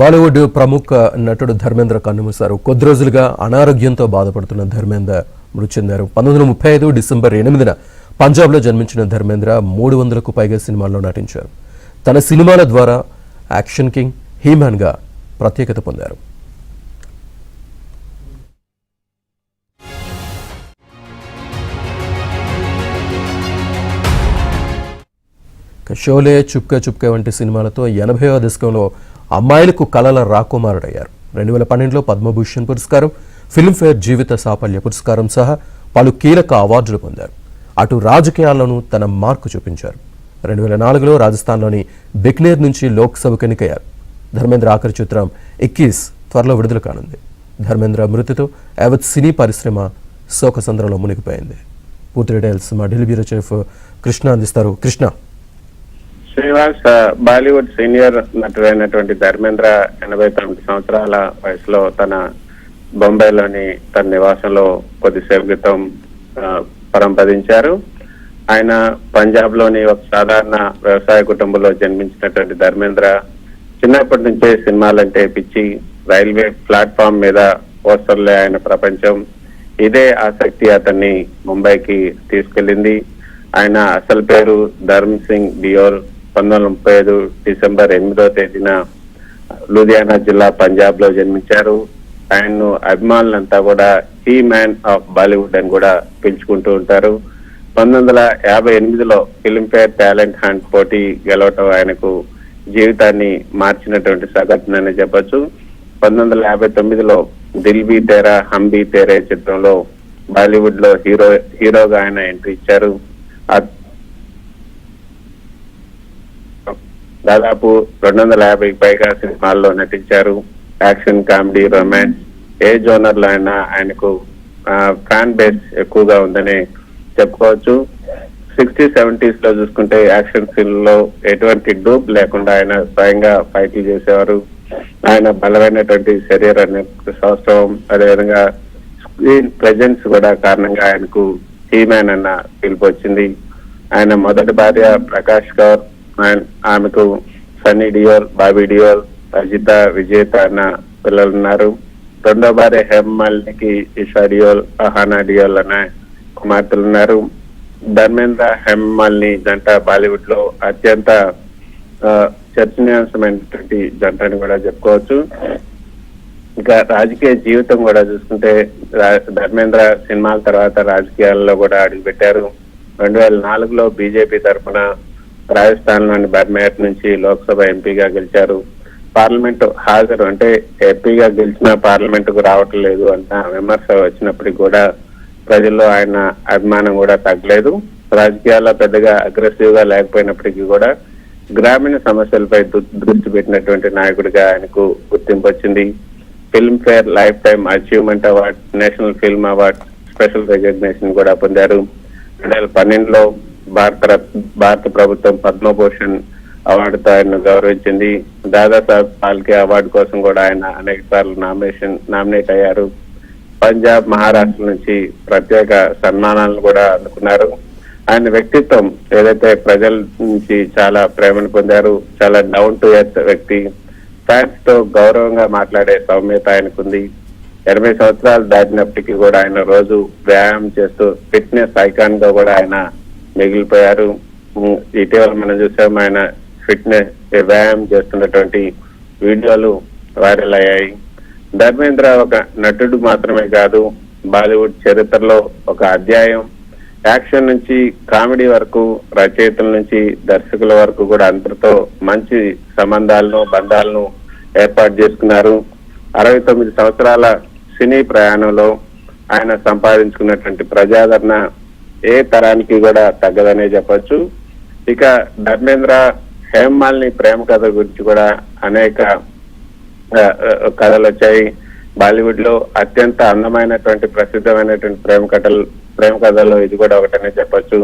బాలీవుడ్ ప్రముఖ నటుడు ధర్మేంద్ర కన్నుమూశారు. కొద్ది రోజులుగా అనారోగ్యంతో బాధపడుతున్న ధర్మేంద్ర మృతి చెందారు. 1935 డిసెంబర్ 8న పంజాబ్లో జన్మించిన ధర్మేంద్ర 300కు పైగా సినిమాల్లో నటించారు. తన సినిమాల ద్వారా యాక్షన్ కింగ్, హీమ్యాన్గా ప్రత్యేకత పొందారు. షోలే, చుప్కే చుప్కే వంటి సినిమాలతో 80వ దశకంలో అమ్మాయిలకు కళల రాకుమారుడయ్యారు. 2012లో పద్మభూషణ్ పురస్కారం, ఫిల్మ్ఫేర్ జీవిత సాఫల్య పురస్కారం సహా పలు కీలక అవార్డులు పొందారు. అటు రాజకీయాల్లోనూ తన మార్కు చూపించారు. 2004లో రాజస్థాన్లోని బికనేర్ నుంచి లోక్సభకు ఎన్నికయ్యారు. ధర్మేంద్ర ఆఖరి చిత్రం 21 త్వరలో విడుదల కానుంది. ధర్మేంద్ర మృతితో యావత్ సినీ పరిశ్రమ శోకసంద్రంలో మునిగిపోయింది. పూర్తి డీటెయిల్స్ మా ఢిల్లీ బ్యూరో చీఫ్ కృష్ణ అందిస్తారు. కృష్ణ, శ్రీనివాస్ బాలీవుడ్ సీనియర్ నటుడైనటువంటి ధర్మేంద్ర 89 సంవత్సరాల వయసులో తన బొంబాయిలోని తన నివాసంలో కొద్దిసేపు క్రితం పరంపదించారు. ఆయన పంజాబ్ లోని ఒక సాధారణ వ్యవసాయ కుటుంబంలో జన్మించినటువంటి ధర్మేంద్ర చిన్నప్పటి నుంచే సినిమాలంటే పిచ్చి. రైల్వే ప్లాట్ఫామ్ మీద పోస్టర్లే ఆయన ప్రపంచం. ఇదే ఆసక్తి అతన్ని ముంబైకి తీసుకెళ్లింది. ఆయన అసలు పేరు ధర్మ్ సింగ్ డియోల్. 1935 డిసెంబర్ 8వ తేదీన లూధియానా జిల్లా పంజాబ్ లో జన్మించారు. ఆయన్ను అభిమానులంతా కూడా హీ మ్యాన్ ఆఫ్ బాలీవుడ్ అని కూడా పిలుచుకుంటూ ఉంటారు. 1958లో ఫిల్మ్ఫేర్ టాలెంట్ హంట్ పోటీ గెలవటం ఆయనకు జీవితాన్ని మార్చినటువంటి సంఘటన అని చెప్పొచ్చు. 1959లో Dil be Tera hum be తేరే చిత్రంలో బాలీవుడ్ లో హీరోగా ఆయన ఎంట్రీ ఇచ్చారు. దాదాపు 250కి పైగా సినిమాల్లో నటించారు. యాక్షన్, కామెడీ, రొమాన్స్ ఏ జోనర్ లో అయినా ఆయనకు ఫ్యాన్ బేస్ ఎక్కువగా ఉందని చెప్పుకోవచ్చు. 60s, 70s లో చూసుకుంటే యాక్షన్ ఫిల్మ్ లో ఎటువంటి డూప్ లేకుండా ఆయన స్వయంగా ఫైట్లు చేసేవారు. ఆయన బలమైనటువంటి శరీర సౌష్ఠవం, అదేవిధంగా స్క్రీన్ ప్రెజెన్స్ కూడా కారణంగా ఆయనకు హీమ్యాన్ అన్న పిలుపు వచ్చింది. ఆయన మొదటి భార్య ప్రకాష్ కౌర్, ఆమెకు సన్నీ డియోల్, బాబీ డియోల్, అజిత, విజేత అన్న పిల్లలున్నారు. రెండో భార్య హేమమాలినికి ఇషా డియోల్, అహానా డియోల్ అనే కుమార్తెలున్నారు. ధర్మేంద్ర, హేమమాలిని జంట బాలీవుడ్ లో అత్యంత చర్చనీయాంశమైనటువంటి జంట అని కూడా చెప్పుకోవచ్చు. ఇంకా రాజకీయ జీవితం కూడా చూసుకుంటే ధర్మేంద్ర సినిమాల తర్వాత రాజకీయాల్లో కూడా అడుగుపెట్టారు. 2004లో బీజేపీ తరఫున రాజస్థాన్ లోని బర్మేర్ నుంచి లోక్సభ ఎంపీగా గెలిచారు. పార్లమెంటు హాజరు, అంటే ఎంపీగా గెలిచిన పార్లమెంటుకు రావటం లేదు అన్న విమర్శ వచ్చినప్పటికీ కూడా ప్రజల్లో ఆయన అభిమానం కూడా తగ్గలేదు. రాజకీయాల్లో పెద్దగా అగ్రెసివ్ గా లేకపోయినప్పటికీ కూడా గ్రామీణ సమస్యలపై దృష్టి పెట్టినటువంటి నాయకుడిగా ఆయనకు గుర్తింపు వచ్చింది. Filmfare life time achievement award, national film award, special recognition కూడా పొందారు. 2012లో భారత ప్రభుత్వం పద్మభూషణ్ అవార్డుతో ఆయన్ను గౌరవించింది. దాదాసాహెబ్ ఫాల్కే అవార్డు కోసం కూడా ఆయన అనేక సార్లు నామినేట్ అయ్యారు. పంజాబ్, మహారాష్ట్ర నుంచి ప్రత్యేక సన్మానాలను కూడా అందుకున్నారు. ఆయన వ్యక్తిత్వం ఏదైతే ప్రజల నుంచి చాలా ప్రేమను పొందారు. చాలా డౌన్ టు ఎర్త్ వ్యక్తి. ఫ్యాన్స్ తో గౌరవంగా మాట్లాడే సౌమ్యత ఆయనకుంది. 80 సంవత్సరాలు దాటినప్పటికీ కూడా ఆయన రోజు వ్యాయామం చేస్తూ ఫిట్నెస్ ఐకాన్ గా కూడా ఆయన మిగిలిపోయారు. ఇటీవల మనం చూసాం ఆయన ఫిట్నెస్ వ్యాయామం చేస్తున్నటువంటి వీడియోలు వైరల్ అయ్యాయి. ధర్మేంద్ర ఒక నటుడు మాత్రమే కాదు, బాలీవుడ్ చరిత్రలో ఒక అధ్యాయం. యాక్షన్ నుంచి కామెడీ వరకు, రచయితల నుంచి దర్శకుల వరకు కూడా అందరితో మంచి బంధాలను ఏర్పాటు చేసుకున్నారు. 69 సంవత్సరాల సినీ ప్రయాణంలో ఆయన సంపాదించుకున్నటువంటి ప్రజాదరణ ఏ తరానికి కూడా తగ్గదనే చెప్పొచ్చు. ఇక ధర్మేంద్ర హేమమాలిని ప్రేమ కథ గురించి కూడా అనేక కథలు వచ్చాయి. బాలీవుడ్ లో అత్యంత అందమైనటువంటి ప్రసిద్ధమైనటువంటి ప్రేమ కథల్లో ఇది కూడా ఒకటనే చెప్పొచ్చు.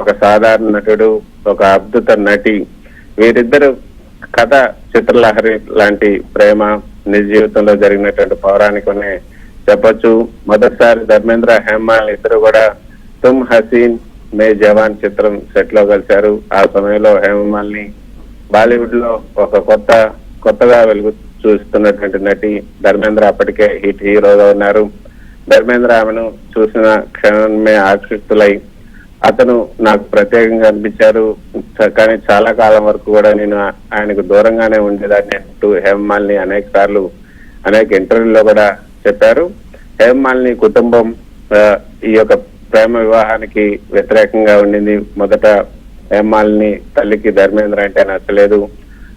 ఒక సాధారణ నటుడు, ఒక అద్భుత నటి, వీరిద్దరు కథ చిత్రలహరి లాంటి ప్రేమ నిజ జీవితంలో జరిగినటువంటి పౌరాణికనే చెప్పొచ్చు. మొదటిసారి ధర్మేంద్ర, హేమమాలిని ఇద్దరు కూడా తుమ్ హసీన్ మే జవాన్ చిత్రం సెట్ లో కలిశారు. ఆ సమయంలో హేమమాలిని బాలీవుడ్ లో ఒక కొత్తగా వెలుగు చూస్తున్నటువంటి నటి. ధర్మేంద్ర అప్పటికే హిట్ హీరోగా ఉన్నారు. ధర్మేంద్ర ఆమెను చూసిన క్షణమే ఆకర్షితులై అతను నాకు ప్రత్యేకంగా అనిపించారు, కానీ చాలా కాలం వరకు కూడా నేను ఆయనకు దూరంగానే ఉండేదాన్ని అంటూ హేమమాలిని అనేక ఇంటర్వ్యూల్లో కూడా చెప్పారు. హేమమాలిని కుటుంబం ఈ యొక్క ప్రేమ వివాహానికి వ్యతిరేకంగా ఉండింది. మొదట హేమమాలిని తల్లికి ధర్మేంద్ర అంటే నచ్చలేదు.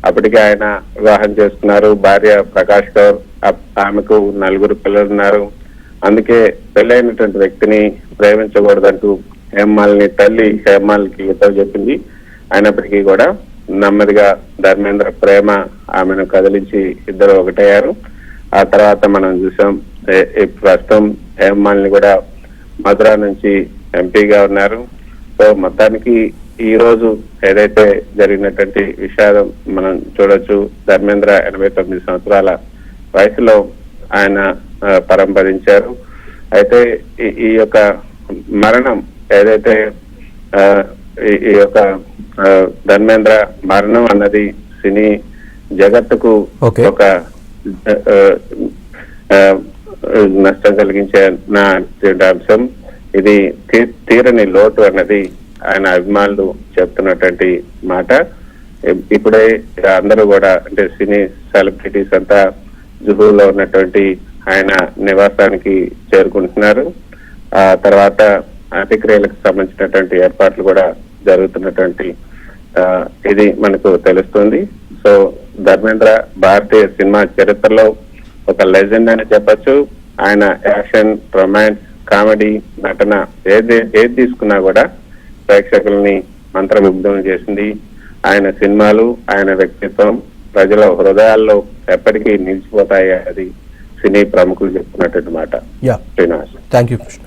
అప్పటికే ఆయన వివాహం చేసుకున్నారు. భార్య ప్రకాష్ కౌర్, ఆమెకు 4 పిల్లలు ఉన్నారు. అందుకే పెళ్ళైనటువంటి వ్యక్తిని ప్రేమించకూడదంటూ హేమమాలిని తల్లి హేమమాలికి యుద్ధం చెప్పింది. అయినప్పటికీ కూడా నెమ్మదిగా ధర్మేంద్ర ప్రేమ ఆమెను కదిలించి ఇద్దరు ఒకటయ్యారు. ఆ తర్వాత మనం చూసాం ప్రస్తుతం హేమమాలిని కూడా మధుర నుంచి ఎంపీగా ఉన్నారు. సో మొత్తానికి ఈ రోజు ఏదైతే జరిగినటువంటి విషాదం మనం చూడొచ్చు. ధర్మేంద్ర 89 సంవత్సరాల వయసులో ఆయన పరంపరించారు. అయితే ఈ యొక్క మరణం ఏదైతే ఈ యొక్క ధర్మేంద్ర మరణం అన్నది సినీ జగత్తుకు ఒక నష్టం కలిగించే అంశం. ఇది తీరని లోటు అన్నది ఆయన అభిమానులు చెప్తున్నటువంటి మాట. ఇప్పుడే అందరూ కూడా అంటే సినీ సెలబ్రిటీస్ అంతా జుహూలో ఉన్నటువంటి ఆయన నివాసానికి చేరుకుంటున్నారు. ఆ తర్వాత అంత్యక్రియలకు సంబంధించినటువంటి ఏర్పాట్లు కూడా జరుగుతున్నటువంటి ఇది మనకు తెలుస్తుంది. సో ధర్మేంద్ర భారతీయ సినిమా చరిత్రలో ఒక లెజెండ్ అని చెప్పొచ్చు. ఆయన యాక్షన్, రొమాన్స్, కామెడీ, నటన ఏది తీసుకున్నా కూడా ప్రేక్షకుల్ని మంత్రముగ్ధం చేసింది. ఆయన సినిమాలు, ఆయన వ్యక్తిత్వం ప్రజల హృదయాల్లో ఎప్పటికీ నిలిచిపోతాయి. అది సినీ ప్రముఖులు చెప్తున్నటువంటి మాట. Srinivas, thank you Krishna.